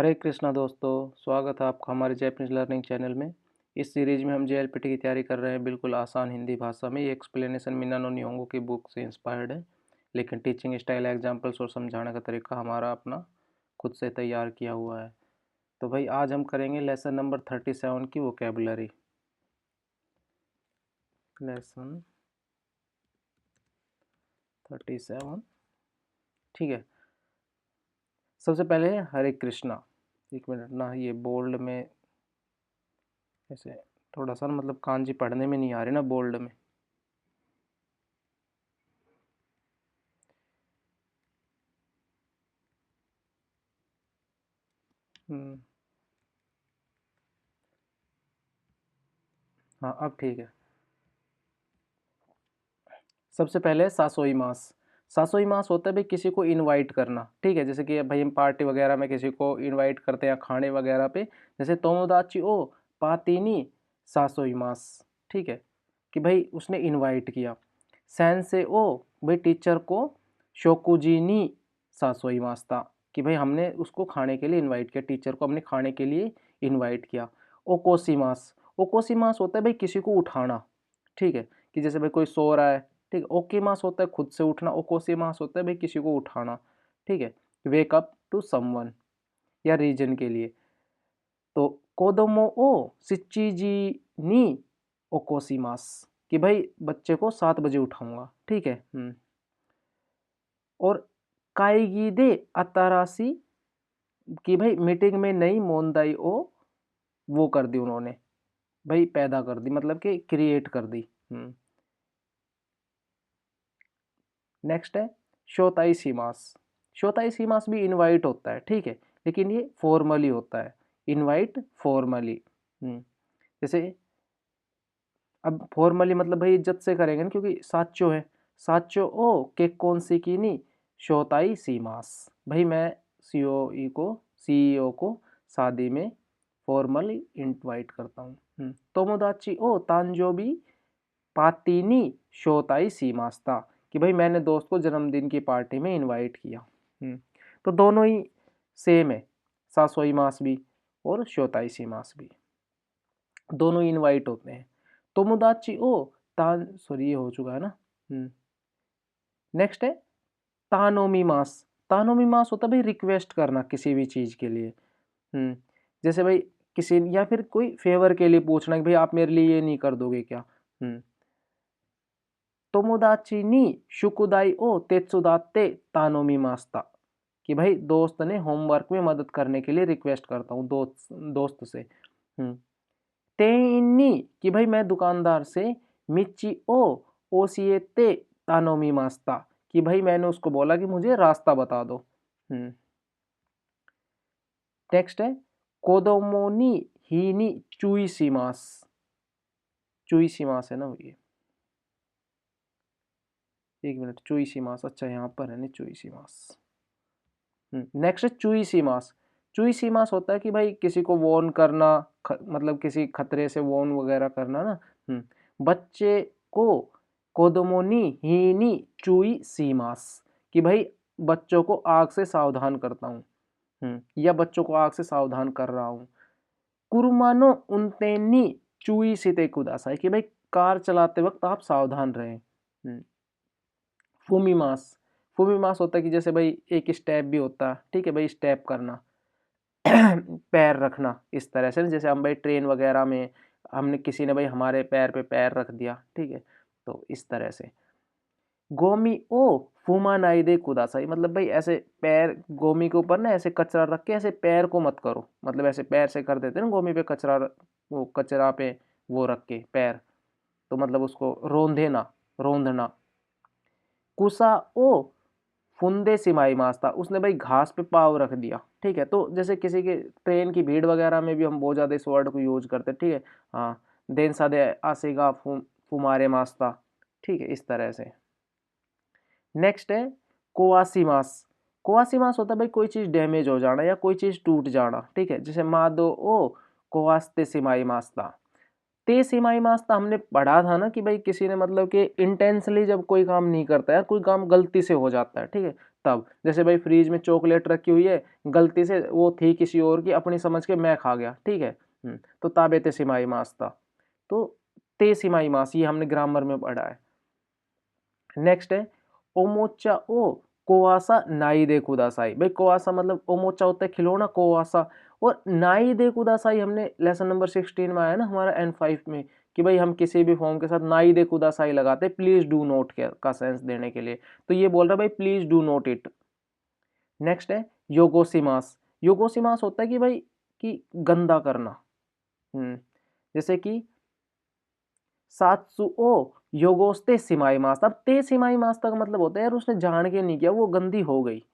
हरे कृष्णा दोस्तों, स्वागत है आपका हमारे जैपनीज लर्निंग चैनल में। इस सीरीज में हम जेएलपीटी की तैयारी कर रहे हैं बिल्कुल आसान हिंदी भाषा में। ये एक्सप्लेनेशन मिनानो निहोंगो की बुक से इंस्पायर्ड है, लेकिन टीचिंग स्टाइल, एग्जाम्पल्स और समझाने का तरीका हमारा अपना खुद से तैयार किया हुआ है। तो भाई आज हम करेंगे लेसन नंबर 37 की वोकेबुलरी। लेसन 37, ठीक है। सबसे पहले हरे कृष्णा। एक मिनट ना, ये बोल्ड में ऐसे थोड़ा सा मतलब कांजी पढ़ने में नहीं आ रही ना बोल्ड में। हाँ अब ठीक है। सबसे पहले सासोई मास। सासोई मास होता है भाई किसी को इनवाइट करना, ठीक है। जैसे कि भाई हम पार्टी वगैरह में किसी को इनवाइट करते हैं खाने वगैरह पे, जैसे तोमोदाची ओ पातीनी सासोई मास, ठीक है, कि भाई उसने इनवाइट किया। सेंसे ओ भाई टीचर को शोकुजीनी सासोई मास था, कि भाई हमने उसको खाने के लिए इनवाइट किया, टीचर को हमने खाने के लिए इनवाइट किया। ओकोसीमास, ओकोसीमास होता है भाई किसी को उठाना, ठीक है, कि जैसे भाई कोई सो रहा है, ठीक है। ओकेमास होता है खुद से उठना, ओकोसीमास होता है भाई किसी को उठाना, ठीक है, वेक अप टू समवन या रीजन के लिए। तो कोदोमो ओ सिच्चीजी नी ओकोसीमास, कि भाई बच्चे को 7 बजे उठाऊंगा, ठीक है। और काईगी दे अतारासी, कि भाई मीटिंग में नई मोंदाई ओ वो कर दी उन्होंने, भाई पैदा कर दी, मतलब कि क्रिएट कर दी। नेक्स्ट है शोताई सीमास। शोताई सीमास भी इनवाइट होता है, ठीक है, लेकिन ये फॉर्मली होता है, इनवाइट फॉर्मली। जैसे अब फॉर्मली मतलब भाई इज्जत से करेंगे ना, क्योंकि साचो है। साचो ओ के कौन सी की नी शोताई सीमास, भाई मैं सीईओ को शादी में फॉर्मली इनवाइट करता हूँ। तोमोदाची ओ तांजोबी पातीनी शोताई सीमास्ता, कि भाई मैंने दोस्त को जन्मदिन की पार्टी में इनवाइट किया। तो दोनों ही सेम है, सासोई मास भी और शोताई सी मास भी, दोनों ही इनवाइट होते हैं। तोमोदाची ओ तान, सॉरी ये हो चुका है ना। नेक्स्ट है तानोमी मास। तानोमी मास होता है भाई रिक्वेस्ट करना किसी भी चीज़ के लिए। जैसे भाई किसी या फिर कोई फेवर के लिए पूछना कि भाई आप मेरे लिए ये नहीं कर दोगे क्या। तोमोदाची नी शुकुदाई ओ तेत्सुदाते तानोमी मास्ता, कि भाई दोस्त ने होमवर्क में मदद करने के लिए रिक्वेस्ट करता हूँ दोस्त से। तेइनी, कि भाई मैं दुकानदार से मिची ओ ओसिएते तानोमी मास्ता, कि भाई मैंने उसको बोला कि मुझे रास्ता बता दो। नेक्स्ट है कोदोमोनी हीनी चुईसीमास। चुईसीमास है ना ये, एक मिनट, चुईसीमास, अच्छा यहाँ पर है ना चुईसीमास। नेक्स्ट है चुईसीमास। चुईसीमास होता है कि भाई किसी को वॉर्न करना, मतलब किसी खतरे से वॉर्न वगैरह करना ना। बच्चे को कोदोमोनी हीनी चुईसीमास, कि भाई बच्चों को आग से सावधान करता हूँ, या बच्चों को आग से सावधान कर रहा हूँ। कुरुमानो उनतेनी चुई सीते कुदासाई, कि भाई कार चलाते वक्त आप सावधान रहें। फूमीमास। फूमीमास होता है कि जैसे भाई एक स्टेप भी होता है, ठीक है भाई, स्टेप करना पैर रखना इस तरह से, जैसे हम भाई ट्रेन वगैरह में हमने किसी ने भाई हमारे पैर पे पैर रख दिया, ठीक है, तो इस तरह से। गोमी ओ फूमा नाई दे कुदासाई, मतलब भाई ऐसे पैर गोमी के ऊपर ना ऐसे कचरा रख के ऐसे पैर को मत करो, मतलब ऐसे पैर से कर देते ना गोमी पे कचरा, वो कचरा पे वो रख के पैर, तो मतलब उसको रोंदना। कुसा ओ फुंदे सिमाई मास्ता, उसने भाई घास पे पाव रख दिया, ठीक है। तो जैसे किसी के ट्रेन की भीड़ वगैरह में भी हम बहुत ज़्यादा इस वर्ड को यूज करते हैं, ठीक है। हाँ, देन सादे आसेगा फुमारे मास्ता, ठीक है, इस तरह से। नेक्स्ट है कोवासीमास। कोवासीमास होता है भाई कोई चीज़ डैमेज हो जाना या कोई चीज़ टूट जाना, ठीक है। जैसे मादो ओ कोवास्ते सिमाई मास्ता। ते सिमाई मास्ता हमने पढ़ा था ना कि भाई किसी ने मतलब कि इंटेंशनली जब कोई काम नहीं करता है, कोई काम गलती से हो जाता है, ठीक है, तब जैसे भाई फ्रिज में चॉकलेट रखी हुई है, गलती से वो थी किसी और की, अपनी समझ के मैं खा गया, ठीक है। तो ताबे ते सिमाई मास था, तो ते सिमाई मास, ये हमने ग्रामर में पढ़ा है। नेक्स्ट है ओमोचा ओ कोवासा नाई दे कुदासाई। भाई कोवासा मतलब ओमोचा होता है खिलौना, कोवासा, और नाई दे कुदासाई हमने लेसन नंबर 16 में आया ना हमारा N5 में, कि भाई हम किसी भी फॉर्म के साथ नाई दे कुदासाई लगाते हैं प्लीज डू नोट का सेंस देने के लिए, तो ये बोल रहा है भाई please do not it. Next है योगोसिमास। योगोसिमास होता है कि भाई कि गंदा करना। जैसे कि सात्सुओ योगोस्ते सिमाई मास्ता। अब ते सिमाई मास्ता का मतलब होता है यार उसने जान के नहीं किया, वो गंदी हो गई।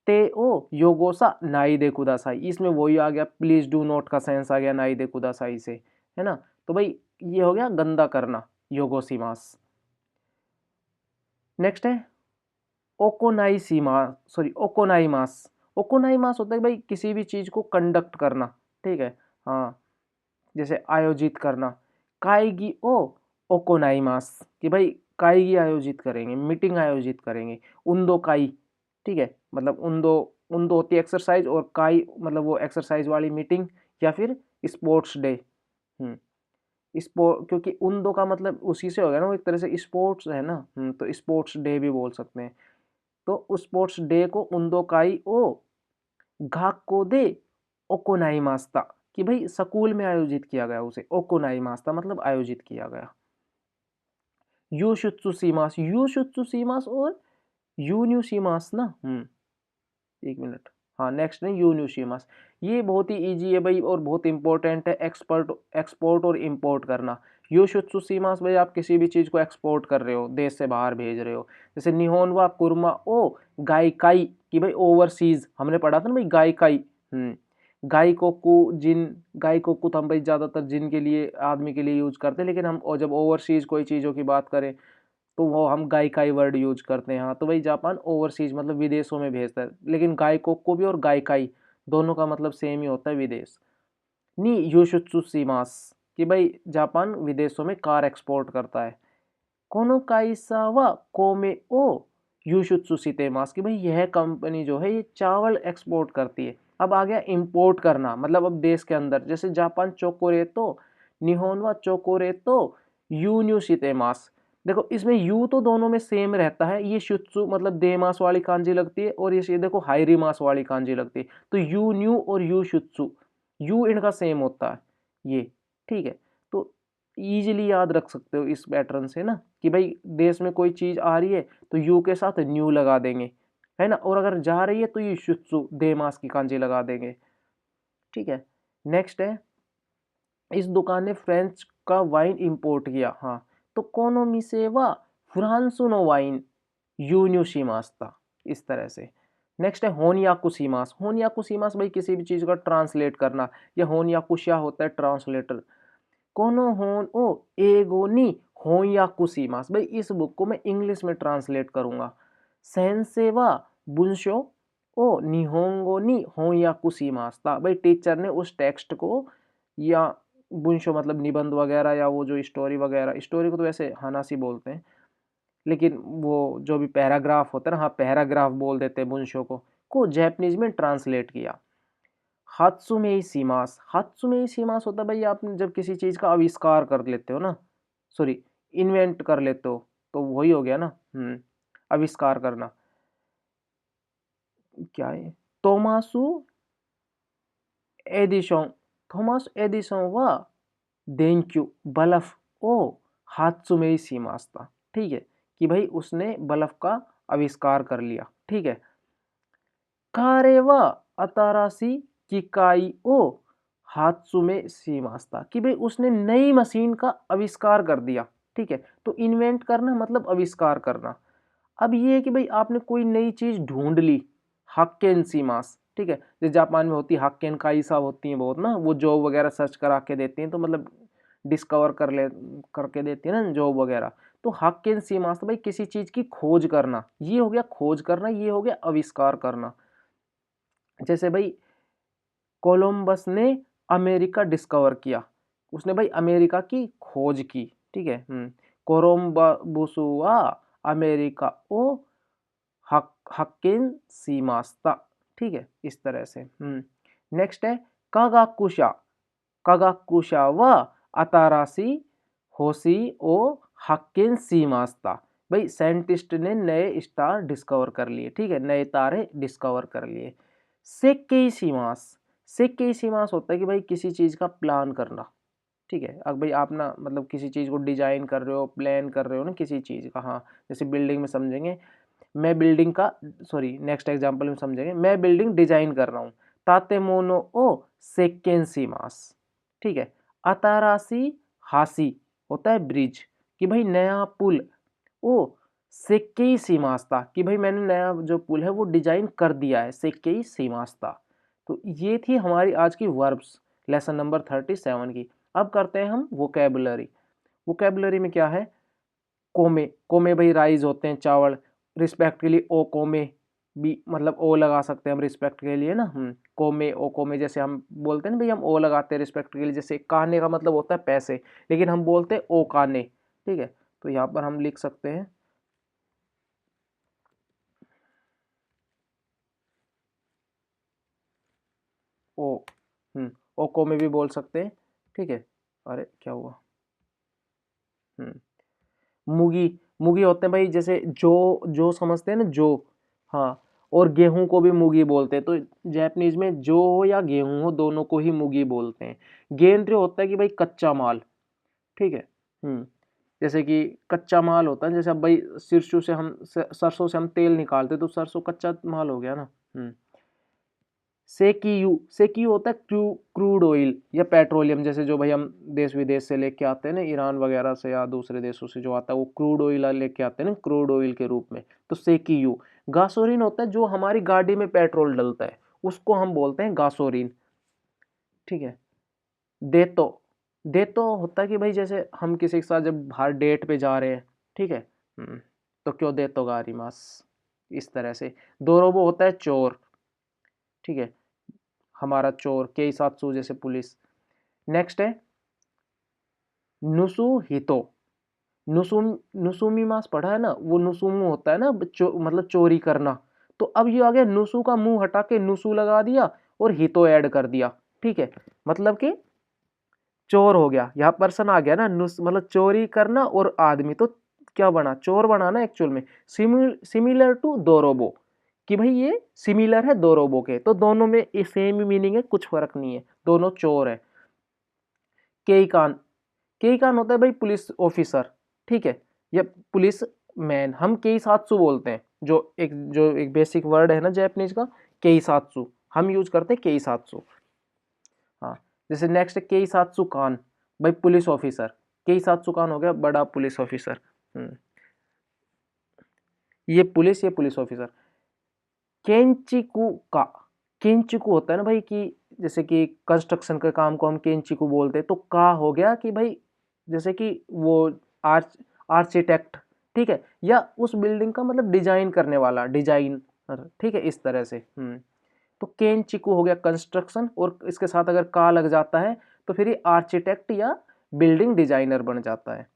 ते ओ योगोसा नाई दे कुदासाई, इसमें वही आ गया प्लीज डू नोट का सेंस आ गया नाई दे कुदासाई से, है ना। तो भाई ये हो गया गंदा करना, योगोसिमास। नेक्स्ट है ओकोनाइमास। ओकोनाइमास होता है भाई किसी भी चीज को कंडक्ट करना, ठीक है, हाँ, जैसे आयोजित करना। काइगी ओ ओकोनाइमास, कि भाई काइगी आयोजित करेंगे, मीटिंग आयोजित करेंगे। उन्दो काई, ठीक है, मतलब उन्दो, उन्दो होती है एक्सरसाइज, और काई मतलब वो एक्सरसाइज वाली मीटिंग, या फिर स्पोर्ट्स डे। स्पोर्ट, क्योंकि उन्दो का मतलब उसी से हो गया ना, वो एक तरह से स्पोर्ट्स है ना, तो स्पोर्ट्स डे भी बोल सकते हैं। तो उस स्पोर्ट्स डे को उन्दो काई ओ घाको दे ओकोनाइमास्ता, कि भाई स्कूल में आयोजित किया गया, उसे ओकोनाइमास्ता मतलब आयोजित किया गया। यूशुत्सुसीमास, यूशुत्सुसीमास और यून्यूसीमास ना, एक मिनट, हाँ नेक्स्ट है यून्यूसीमास। ये बहुत ही इजी है भाई और बहुत इंपॉर्टेंट है, एक्सपोर्ट और इंपोर्ट करना। यूशुत्सुसीमास भाई आप किसी भी चीज को एक्सपोर्ट कर रहे हो, देश से बाहर भेज रहे हो। जैसे निहोनवा कुरमा ओ गाइकाई, कि भाई ओवरसीज, हमने पढ़ा था ना भाई गाइकाई। गाइकोकु जिन, गाइकोकु तो हम भाई ज्यादातर जिन के लिए, आदमी के लिए यूज करते हैं, लेकिन हम और जब ओवरसीज कोई चीजों की बात करें तो वो हम गाइकाई वर्ड यूज करते हैं। हाँ, तो भाई जापान ओवरसीज मतलब विदेशों में भेजता है, लेकिन गाइकोकु भी और गाइकाई दोनों का मतलब सेम ही होता है, विदेश। नी यूशुत्सुशिमास, कि भाई जापान विदेशों में कार एक्सपोर्ट करता है। कोनो काइसावा कोमे ओ यूशुत्सुशितेमास, कि भाई यह कंपनी जो है ये चावल एक्सपोर्ट करती है। अब आ गया इंपोर्ट करना, मतलब अब देश के अंदर, जैसे जापान चोकोरेतो, निहोनवा चोकोरेतो यून्यूशितेमास। देखो इसमें यू तो दोनों में सेम रहता है, ये शुत्सु मतलब देमास वाली कांजी लगती है, और ये देखो हाइरी मास वाली कांजी लगती है, तो यू न्यू और यू शुत्सु, यू इनका सेम होता है ये, ठीक है। तो इजीली याद रख सकते हो इस पैटर्न से ना, कि भाई देश में कोई चीज आ रही है तो यू के साथ न्यू लगा देंगे, है ना, और अगर जा रही है तो ये शुत्सु देमास की कांजी लगा देंगे, ठीक है। नेक्स्ट है इस दुकान ने फ्रेंच का वाइन इंपोर्ट किया। हाँ, तो कोनो मिसेवा फ्रांसुनो वाइन यून्यूशिमास था, इस तरह से। नेक्स्ट है होनयाकुशिमास। होनयाकुशिमास भाई किसी भी चीज का ट्रांसलेट करना, या होनयाकुशिया होता है ट्रांसलेटर। कोनो होन ओ एगोनी होनयाकुशिमास, भाई इस बुक को मैं इंग्लिश में ट्रांसलेट करूंगा। सेंसेवा बुंशो ओ निहोंगो नी होनयाकुशिमास था, भाई टीचर ने उस टेक्स्ट को, या बुंशो मतलब निबंध वगैरह, या वो जो स्टोरी वगैरह, स्टोरी को तो वैसे हानासी बोलते हैं, लेकिन वो जो भी पैराग्राफ होता है ना, हाँ पैराग्राफ बोल देते हैं बुंशो को जैपनीज में ट्रांसलेट किया। हात्सुमेई सीमास, हात्सुमेई सीमास होता है भाई आपने जब किसी चीज का आविष्कार कर लेते हो ना, सॉरी इन्वेंट कर लेते हो, तो वही हो गया ना, आविष्कार करना। क्या है तोमासु एडिशन, थॉमस एडिशन वा देंक्यू बल्ब ओ हात्सुमेई सीमास था, ठीक है, कि भाई उसने बल्ब का आविष्कार कर लिया, ठीक है। कारेवा अतारासी किकाई ओ हात्सुमे सीमास्ता, कि भाई उसने नई मशीन का आविष्कार कर दिया, ठीक है। तो इन्वेंट करना मतलब आविष्कार करना। अब ये है कि भाई आपने कोई नई चीज ढूंढ ली, हक्केन सीमास, ठीक है, जैसे जापान में होती है हक्केन काइसा होती है बहुत ना, वो जॉब वगैरह सर्च करा के देती हैं, तो मतलब डिस्कवर करके देती है ना जॉब वगैरह। तो हक्केन सीमास तो भाई किसी चीज की खोज करना, ये हो गया खोज करना, ये हो गया आविष्कार करना। जैसे भाई कोलंबस ने अमेरिका डिस्कवर किया, उसने भाई अमेरिका की खोज की, ठीक है। कोलंबुसुआ अमेरिका ओ हक्किन सीमास्ता, ठीक है, इस तरह से। नेक्स्ट है कागाकुशा, कागाकुशा व अतारासी होशी ओ हक्किन सीमास्ता। भाई साइंटिस्ट ने नए स्टार डिस्कवर कर लिए, ठीक है, नए तारे डिस्कवर कर लिए। सेक्केई सीमास, सेक्केई सीमास होता है कि भाई किसी चीज़ का प्लान करना, ठीक है। अब भाई आप ना मतलब किसी चीज़ को डिजाइन कर रहे हो, प्लान कर रहे हो ना किसी चीज़ का, हाँ, जैसे बिल्डिंग में समझेंगे, मैं बिल्डिंग का, सॉरी नेक्स्ट एग्जांपल में समझेंगे, मैं बिल्डिंग डिजाइन कर रहा हूँ, ताते मोनो ओ सेकेंसीमास, ठीक है। अतारासी हासी होता है ब्रिज, कि भाई नया पुल, ओ सेक्केई सीमास्ता, कि भाई मैंने नया जो पुल है वो डिजाइन कर दिया है, सेक्केई सीमास्ता। तो ये थी हमारी आज की वर्ब्स लेसन नंबर 37 की। अब करते हैं हम वोकेबुलरी। वोकेबुलरी में क्या है, कोमे, कोमे भाई राइस होते हैं, चावल, रिस्पेक्ट के लिए ओ कोमे भी, मतलब ओ लगा सकते हैं हम रिस्पेक्ट के लिए ना, कोमे ओ कोमे, जैसे हम बोलते हैं ना भाई, हम ओ लगाते हैं रिस्पेक्ट के लिए, जैसे काने का मतलब होता है पैसे, लेकिन हम बोलते हैं ओ काने, ठीक है। तो यहाँ पर हम लिख सकते हैं ओ, ओ कोमे भी बोल सकते हैं, ठीक है। अरे क्या हुआ, मुगी, मुगी होते हैं भाई, जैसे जो समझते हैं ना, जो, हाँ, और गेहूं को भी मुगी बोलते हैं, तो जापानीज में जो हो या गेहूं हो दोनों को ही मुगी बोलते हैं। गेंद्रे होता है कि भाई कच्चा माल, ठीक है। जैसे कि कच्चा माल होता है, जैसे अब भाई सरसों से हम सरसों से हम तेल निकालते, तो सरसों कच्चा माल हो गया ना। सेकीयू, सेकीयू होता है क्रूड ऑयल या पेट्रोलियम, जैसे जो भाई हम देश विदेश से लेके आते हैं ना, ईरान वगैरह से या दूसरे देशों से जो आता है वो क्रूड ऑयल लेके आते हैं ना, क्रूड ऑयल के रूप में, तो सेकीयू। गासोरीन होता है जो हमारी गाड़ी में पेट्रोल डलता है, उसको हम बोलते हैं गासोरीन, ठीक है। देतो, देतो होता है कि भाई जैसे हम किसी के साथ जब बाहर डेट पे जा रहे हैं, ठीक है, तो क्यों देतो गारी मास, इस तरह से। दोरोबो होता है चोर, ठीक है, हमारा चोर, के साथ सू जैसे पुलिस। नेक्स्ट है नुसु हितो, नुसुम, नुसुमी मास पढ़ा है ना, वो नुसुमु होता है ना, मतलब चोरी करना। तो अब ये आ गया, नुसु का मुंह हटा के नुसु लगा दिया और हितो ऐड कर दिया, ठीक है, मतलब कि चोर हो गया, यहाँ पर्सन आ गया ना, नुस मतलब चोरी करना और आदमी, तो क्या बना, चोर बना ना एक्चुअल में। सिमिलर टू दोरोबो, कि भाई ये सिमिलर है दोरोबो के, तो दोनों में सेम मीनिंग है, कुछ फर्क नहीं है, दोनों चोर है। केईकान, केईकान होता है भाई पुलिस ऑफिसर, ठीक है, या पुलिस मैन, हम केई सात्सु बोलते हैं, जो एक बेसिक वर्ड है ना जापानीज का, केई सात्सु, हम यूज करते हैं केई सात्सु, हाँ। जैसे नेक्स्ट केई सात्सु कान, भाई पुलिस ऑफिसर, केई सात्सु कान हो गया बड़ा पुलिस ऑफिसर, ये पुलिस ऑफिसर। केंचिकु का, केंचिकु होता है ना भाई कि जैसे कि कंस्ट्रक्शन के काम को हम केंचिकु बोलते हैं, तो का हो गया कि भाई जैसे कि वो आर्किटेक्ट, ठीक है, या उस बिल्डिंग का मतलब डिजाइन करने वाला डिजाइनर, ठीक है, इस तरह से। तो केंचिकु हो गया कंस्ट्रक्शन, और इसके साथ अगर का लग जाता है तो फिर ये आर्किटेक्ट या बिल्डिंग डिजाइनर बन जाता है।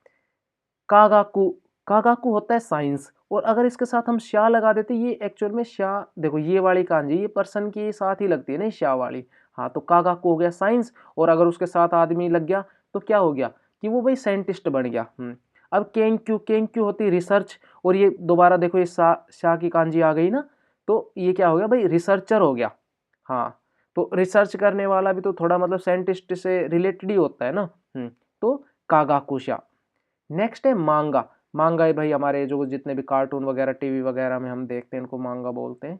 कागाकू, कागाकू होता है साइंस, और अगर इसके साथ हम शा लगा देते, ये एक्चुअल में शा, देखो ये वाली कांजी ये पर्सन के साथ ही लगती है ना शा वाली, हाँ, तो कागाकू हो गया साइंस, और अगर उसके साथ आदमी लग गया तो क्या हो गया कि वो भाई साइंटिस्ट बन गया। अब केंक्यू, केंक्यू होती है रिसर्च, और ये दोबारा देखो ये शा की कांजी आ गई ना, तो ये क्या हो गया भाई, रिसर्चर हो गया, हाँ। तो रिसर्च करने वाला भी तो थोड़ा मतलब साइंटिस्ट से रिलेटेड ही होता है ना। तो कागाकुशा। नेक्स्ट है मांगा, मांगा है भाई हमारे जो जितने भी कार्टून वगैरह टीवी वगैरह में हम देखते हैं, इनको मांगा बोलते हैं।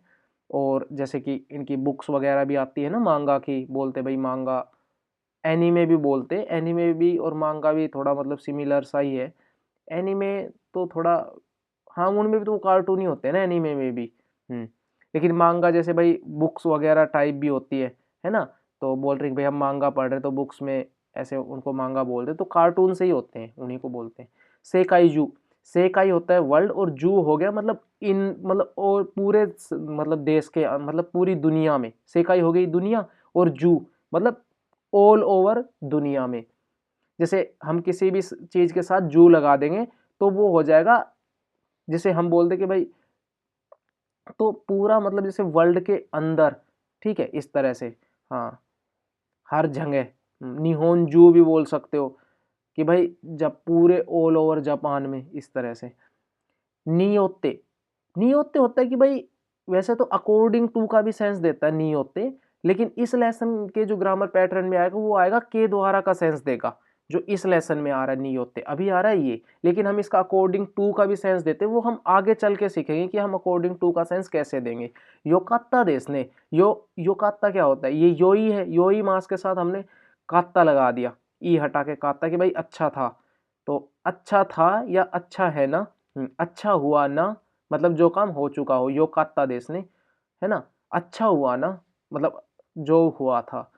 और जैसे कि इनकी बुक्स वगैरह भी आती है ना मांगा की, बोलते भाई मांगा। एनीमे भी बोलते हैं, एनीमे भी और मांगा भी थोड़ा मतलब सिमिलर सा ही है। एनीमे तो थोड़ा, हाँ, उनमें भी तो कार्टून ही होते हैं ना एनीमे में भी। लेकिन मांगा जैसे भाई बुक्स वगैरह टाइप भी होती है ना। तो बोल रहे हैं भाई हम मांगा पढ़ रहे तो बुक्स में ऐसे उनको मांगा बोलते हैं, तो कार्टून से ही होते हैं, उन्हीं को बोलते हैं। सेकाई जू, सेकाई होता है वर्ल्ड, और जू हो गया मतलब इन, मतलब और पूरे मतलब देश के, मतलब पूरी दुनिया में, सेकाई हो गई दुनिया, और जू मतलब ऑल ओवर दुनिया में। जैसे हम किसी भी चीज के साथ जू लगा देंगे तो वो हो जाएगा, जैसे हम बोलते कि भाई तो पूरा मतलब जैसे वर्ल्ड के अंदर, ठीक है, इस तरह से, हाँ, हर जगह, निहोंजू भी बोल सकते हो कि भाई जब पूरे ऑल ओवर जापान में, इस तरह से। नियोते, नियोते होता है कि भाई वैसे तो अकॉर्डिंग टू का भी सेंस देता है नियोते, लेकिन इस लेसन के जो ग्रामर पैटर्न में आएगा वो आएगा के द्वारा का सेंस देगा, जो इस लेसन में आ रहा है नियोते, अभी आ रहा है ये, लेकिन हम इसका अकॉर्डिंग टू का भी सेंस देते हैं, वो हम आगे चल के सीखेंगे कि हम अकॉर्डिंग टू का सेंस कैसे देंगे। योकात्ता देश ने, योकात्ता क्या होता है, ये योई है, योई मास के साथ हमने कात्ता लगा दिया, ई हटा के कात्ता, कि भाई अच्छा था, तो अच्छा था या अच्छा है ना, अच्छा हुआ ना, मतलब जो काम हो चुका हो, यो कात्ता देश ने, है ना, अच्छा हुआ ना, मतलब जो हुआ था।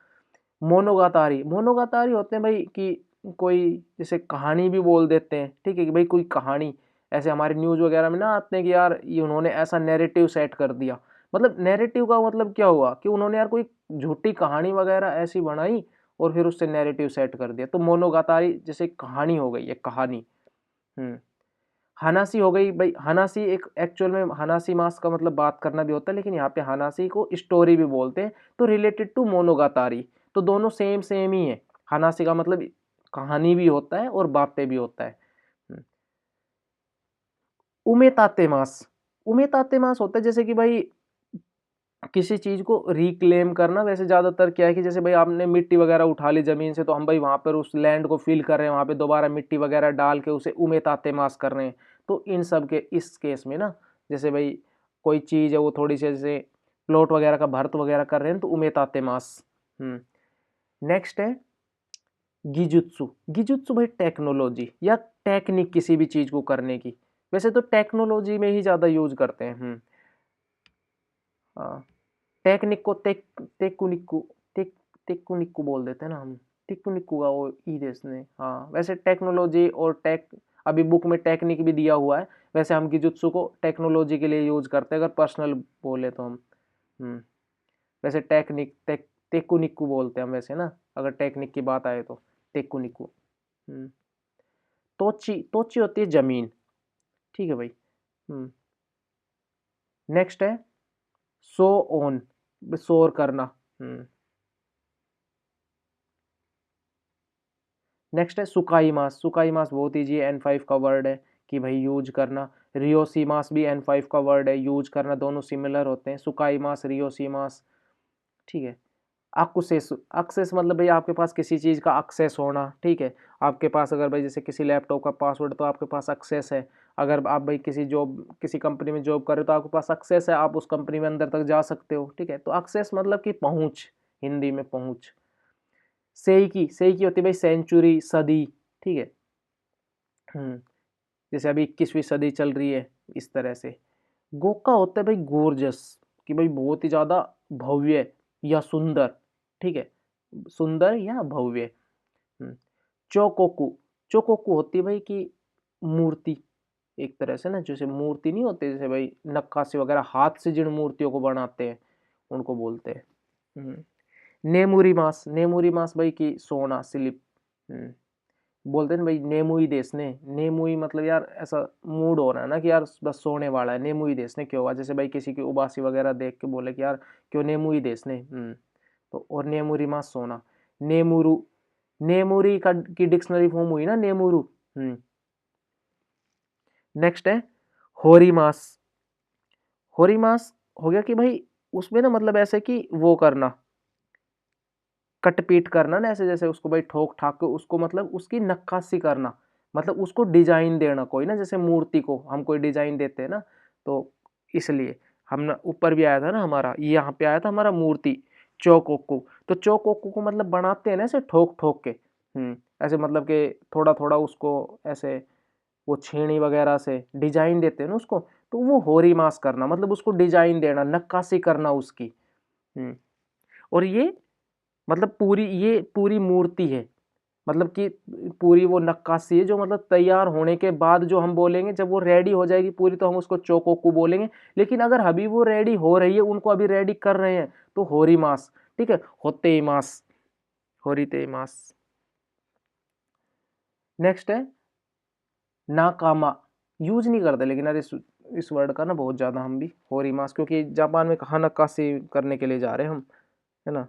मोनोगातारी, मोनोगातारी होते हैं भाई कि कोई जैसे कहानी भी बोल देते हैं, ठीक है, कि भाई कोई कहानी, ऐसे हमारे न्यूज़ वगैरह में ना आते हैं कि यार ये उन्होंने ऐसा नैरेटिव सेट कर दिया, मतलब नैरेटिव का मतलब क्या हुआ कि उन्होंने यार कोई झूठी कहानी वगैरह ऐसी बनाई और फिर उससे नैरेटिव सेट कर दिया, तो मोनोगातारी जैसे कहानी हो गई, एक कहानी। हम्म हानासी हो गई भाई, हानासी एक एक्चुअल में हानासी मास का मतलब बात करना भी होता है, लेकिन यहाँ पे हानासी को स्टोरी भी बोलते हैं, तो रिलेटेड टू मोनोगातारी, तो दोनों सेम सेम ही है। हानासी का मतलब कहानी भी होता है और बातें भी होता है। उमेताते मास, उमेताते मास होता है जैसे कि भाई किसी चीज को रिक्लेम करना, वैसे ज्यादातर क्या है कि जैसे भाई आपने मिट्टी वगैरह उठा ली जमीन से, तो हम भाई वहां पर उस लैंड को फिल कर रहे हैं, वहां पे दोबारा मिट्टी वगैरह डाल के उसे उमेताते मास कर रहे हैं। तो इन सब के इस केस में ना, जैसे भाई कोई चीज है वो थोड़ी सी जैसे प्लॉट वगैरह का भर्त वगैरह कर रहे हैं, तो उमेताते मास। नेक्स्ट है गिजुत्सु, गिजुत्सु भाई टेक्नोलॉजी या टेक्निक किसी भी चीज को करने की, वैसे तो टेक्नोलॉजी में ही ज्यादा यूज करते हैं। हाँ, टेक्निक को तेकुनिक्कू, तेकुनिक्कू बोल देते हैं ना हम, तेकुनिक्कू का वो ई देश ने, हाँ, वैसे टेक्नोलॉजी और टेक, अभी बुक में टेक्निक भी दिया हुआ है, वैसे हम गिजुत्सु को टेक्नोलॉजी के लिए यूज करते हैं अगर पर्सनल बोले तो हम। हम्म वैसे तेकुनिक्कू बोलते हैं हम वैसे ना, अगर टेक्निक की बात आए तो तेकुनिक्कू। हम्म तोची, तोची होती है जमीन, ठीक है भाई। नेक्स्ट है सो ऑन, शोर करना। नेक्स्ट है सुकाई मास, सुकाई मास बहुत ईजी है, N5 का वर्ड है कि भाई यूज करना। रियोसी मास भी N5 का वर्ड है, यूज करना, दोनों सिमिलर होते हैं, सुकाई मास, रियोसी मास, ठीक है। एक्सेस, एक्सेस मतलब भाई आपके पास किसी चीज़ का एक्सेस होना, ठीक है, आपके पास अगर भाई जैसे किसी लैपटॉप का पासवर्ड, तो आपके पास एक्सेस है। अगर आप भाई किसी जॉब, किसी कंपनी में जॉब कर रहे हो, तो आपके पास एक्सेस है, आप उस कंपनी में अंदर तक जा सकते हो, ठीक है, तो एक्सेस मतलब कि पहुंच, हिंदी में पहुंच। सेई की होती है भाई सेंचुरी, सदी, ठीक है। जैसे अभी 21वीं सदी चल रही है, इस तरह से। गोका होता है भाई गोर्जस, कि भाई बहुत ही ज्यादा भव्य या सुंदर, ठीक है, सुंदर या भव्य। चोकोकू, चोकोकू होती है भाई कि मूर्ति, एक तरह से ना, जैसे मूर्ति नहीं होती, जैसे भाई नक्काशी वगैरह हाथ से जिन मूर्तियों को बनाते हैं उनको बोलते हैं। नेमुरी मास, नेमुरी मास भाई की सोना, स्लिप। बोलते हैं ना भाई नेमुई देश ने, नेमुई मतलब यार ऐसा मूड हो रहा है ना कि यार बस सोने वाला है, नेमुई देश ने क्यों हुआ, जैसे भाई किसी की उबासी वगैरह देख के बोले कि यार क्यों नेमुई देश ने। तो और नेमुरी मास सोना। नेमुरु, नेमुरी का की डिक्शनरी फॉर्म हुई ना नेमुरु। नेक्स्ट है होरी मास, होरी मास हो गया कि भाई उसमें ना मतलब ऐसे कि वो करना, कट पीट करना ना, ऐसे जैसे उसको भाई ठोक ठाक के उसको मतलब उसकी नक्काशी करना, मतलब उसको डिजाइन देना, कोई ना जैसे मूर्ति को हम कोई डिजाइन देते हैं ना, तो इसलिए हम ना ऊपर भी आया था ना हमारा, यहाँ पे आया था हमारा मूर्ति चौकोकू, तो चौकोकू को मतलब बनाते हैं ना ऐसे ठोक ठोक के। ऐसे मतलब कि थोड़ा थोड़ा उसको ऐसे वो छेनी वगैरह से डिजाइन देते हैं ना उसको, तो वो होरी मास करना मतलब उसको डिजाइन देना, नक्काशी करना उसकी। और ये मतलब पूरी, ये पूरी मूर्ति है, मतलब कि पूरी वो नक्काशी है जो मतलब तैयार होने के बाद जो हम बोलेंगे, जब वो रेडी हो जाएगी पूरी तो हम उसको चोकोकू बोलेंगे, लेकिन अगर अभी वो रेडी हो रही है, उनको अभी रेडी कर रहे हैं, तो होरी मास, ठीक है, होते मास, होरीते मास। नेक्स्ट है नाकामा, यूज नहीं करते लेकिन अरे इस वर्ड का ना बहुत ज़्यादा हम भी होरीमास, क्योंकि जापान में कहाँ नक्काशी करने के लिए जा रहे हैं हम, है ना।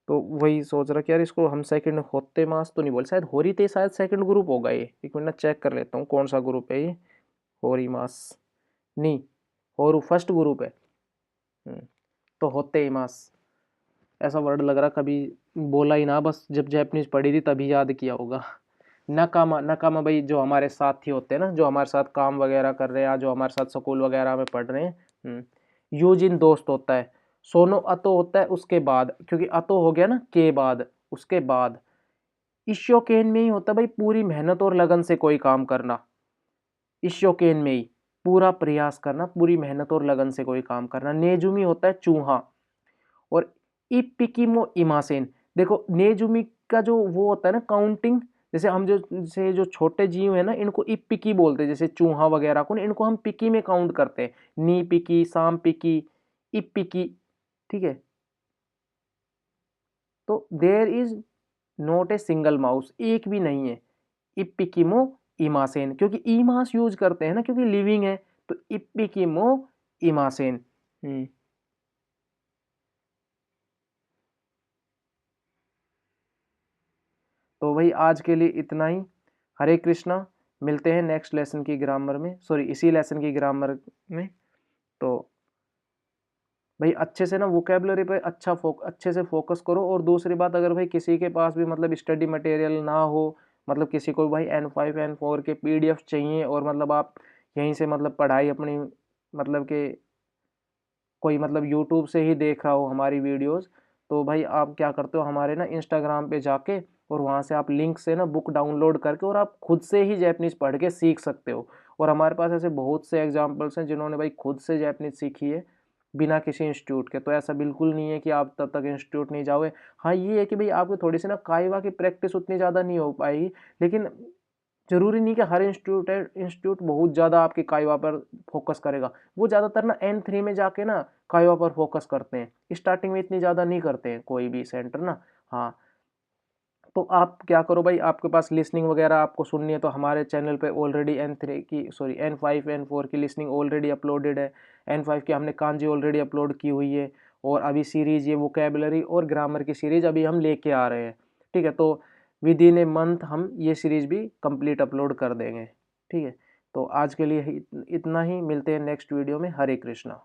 तो वही सोच रहा कि यार इसको हम सेकंड होते मास तो नहीं बोल, शायद होरीते शायद सेकंड ग्रुप होगा ये, एक मिनट चेक कर लेता हूँ कौन सा ग्रुप है ये। होरीमास नहीं, होरू फर्स्ट ग्रुप है। तो होते ही मास ऐसा वर्ड लग रहा, कभी बोला ही ना, बस जब जैपनीज पढ़ी थी तभी याद किया होगा। नकामा, नकामा भाई जो हमारे साथी होते हैं ना, जो हमारे साथ काम वगैरह कर रहे हैं या जो हमारे साथ स्कूल वगैरह में पढ़ रहे हैं। यूजिन दोस्त होता है। सोनो अतो होता है उसके बाद, क्योंकि अतो हो गया ना के बाद, उसके बाद। ईशोकेन में ही होता है भाई पूरी मेहनत और लगन से कोई काम करना। ईशोकेन में ही पूरा प्रयास करना, पूरी मेहनत और लगन से कोई काम करना। नेजुमी होता है चूहा। और इपिकिमो इमासेन, देखो नेजुमी का जो वो होता है ना काउंटिंग, जैसे हम जो छोटे जीव है ना इनको इपिकी बोलते हैं, जैसे चूहा वगैरह को इनको हम पिकी में काउंट करते हैं। नी पिकी, साम पिकी, इपिकी, ठीक है। तो there is not a single mouse, एक भी नहीं है। इपिकिमो इमासेन, क्योंकि ईमास यूज करते हैं ना क्योंकि लिविंग है, तो इपिकिमो इमासेन। तो वही आज के लिए इतना ही। हरे कृष्णा, मिलते हैं नेक्स्ट लेसन की ग्रामर में, सॉरी इसी लेसन की ग्रामर में। तो भाई अच्छे से ना वोकेबलरी पे अच्छे से फोकस करो। और दूसरी बात, अगर भाई किसी के पास भी मतलब स्टडी मटेरियल ना हो, मतलब किसी को भाई N5 N4 के PDF चाहिए और मतलब आप यहीं से मतलब पढ़ाई अपनी, मतलब कि कोई मतलब यूट्यूब से ही देख रहा हो हमारी वीडियोस, तो भाई आप क्या करते हो, हमारे ना इंस्टाग्राम पे जाके और वहाँ से आप लिंक से ना बुक डाउनलोड करके और आप खुद से ही जैपनीज़ पढ़ के सीख सकते हो। और हमारे पास ऐसे बहुत से एग्जांपल्स हैं जिन्होंने भाई खुद से जैपनीज़ सीखी है बिना किसी इंस्टीट्यूट के। तो ऐसा बिल्कुल नहीं है कि आप तब तक इंस्टीट्यूट नहीं जाओगे। हाँ ये है कि भाई आपको थोड़ी सी ना काइवा की प्रैक्टिस उतनी ज़्यादा नहीं हो पाएगी, लेकिन जरूरी नहीं कि हर इंस्टीट्यूट बहुत ज़्यादा आपके काइवा पर फोकस करेगा। वो ज़्यादातर ना N3 में जाके ना काइवा पर फोकस करते हैं, स्टार्टिंग में इतनी ज़्यादा नहीं करते हैं कोई भी सेंटर ना। हाँ, तो आप क्या करो भाई, आपके पास लिसनिंग वगैरह आपको सुननी है तो हमारे चैनल पे ऑलरेडी N5 N4 की लिसनिंग ऑलरेडी अपलोडेड है। N5 की हमने कांजी ऑलरेडी अपलोड की हुई है। और अभी सीरीज ये वोकेबलरी और ग्रामर की सीरीज अभी हम लेके आ रहे हैं। ठीक है, तो विद इन ए मंथ हम ये सीरीज भी कंप्लीट अपलोड कर देंगे। ठीक है, तो आज के लिए इतना ही, मिलते हैं नेक्स्ट वीडियो में। हरे कृष्णा।